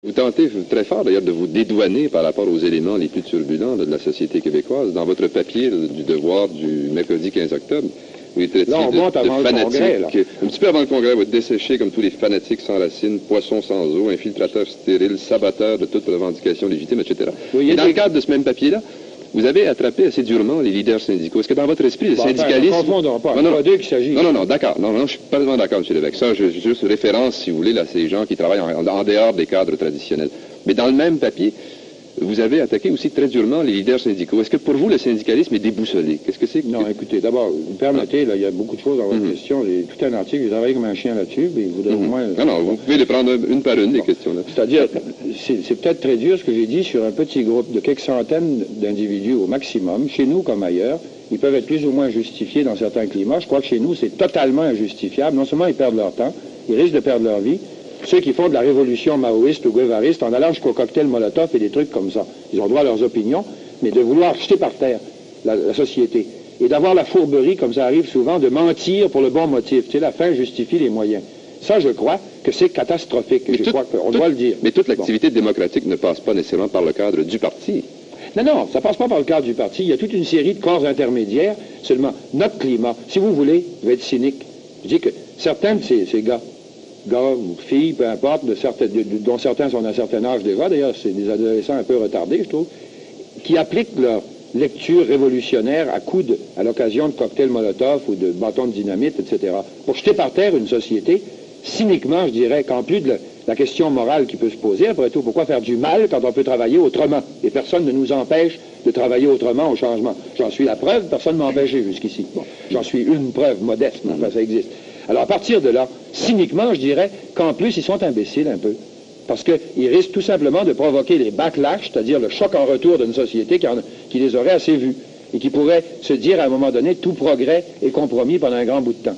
Vous tentez très fort, d'ailleurs, de vous dédouaner par rapport aux éléments les plus turbulents de la société québécoise. Dans votre papier du Devoir du mercredi 15 octobre, vous êtes traité de fanatique. Un petit peu avant le Congrès, vous êtes desséché comme tous les fanatiques sans racines, poissons sans eau, infiltrateurs stériles, saboteur de toute revendication légitime, etc. Oui, et dans le cadre de ce même papier-là, vous avez attrapé assez durement les leaders syndicaux. Est-ce que dans votre esprit, le syndicalisme... Non, d'accord. Non, je suis pas vraiment d'accord, M. Lévesque. Ça, je juste référence, si vous voulez, là, ces gens qui travaillent en dehors des cadres traditionnels. Mais dans le même papier, vous avez attaqué aussi très durement les leaders syndicaux. Est-ce que pour vous, le syndicalisme est déboussolé? Qu'est-ce que c'est? Non, écoutez, d'abord, vous permettez, là, il y a beaucoup de choses dans votre question. J'ai tout un article, j'ai travaillé comme un chien là-dessus, mais vous devez au moins... Non, vous pouvez les prendre une par une, les questions, là. C'est-à-dire, c'est peut-être très dur ce que j'ai dit sur un petit groupe de quelques centaines d'individus au maximum, chez nous comme ailleurs. Ils peuvent être plus ou moins justifiés dans certains climats. Je crois que chez nous, c'est totalement injustifiable. Non seulement ils perdent leur temps, ils risquent de perdre leur vie. Ceux qui font de la révolution maoïste ou guévariste en allant jusqu'au cocktail Molotov et des trucs comme ça. Ils ont droit à leurs opinions, mais de vouloir jeter par terre la société et d'avoir la fourberie, comme ça arrive souvent, de mentir pour le bon motif. Tu sais, la fin justifie les moyens. Ça, je crois que c'est catastrophique. Je crois qu'on doit le dire. Mais toute l'activité démocratique ne passe pas nécessairement par le cadre du parti. Non, ça passe pas par le cadre du parti. Il y a toute une série de corps intermédiaires. Seulement, notre climat, si vous voulez, je vais être cynique. Je dis que certains de ces gars ou filles, peu importe, dont certains sont d'un certain âge déjà, d'ailleurs, c'est des adolescents un peu retardés, je trouve, qui appliquent leur lecture révolutionnaire à l'occasion de cocktails Molotov ou de bâtons de dynamite, etc., pour jeter par terre une société, cyniquement, je dirais, qu'en plus de la question morale qui peut se poser, après tout, pourquoi faire du mal quand on peut travailler autrement? Et personne ne nous empêche de travailler autrement au changement. J'en suis la preuve, personne ne m'a empêché jusqu'ici. Bon, j'en suis une preuve modeste, mais enfin, ça existe. Alors, à partir de là, cyniquement, je dirais qu'en plus, ils sont imbéciles un peu. Parce qu'ils risquent tout simplement de provoquer les backlash, c'est-à-dire le choc en retour d'une société qui les aurait assez vus et qui pourrait se dire à un moment donné, tout progrès est compromis pendant un grand bout de temps.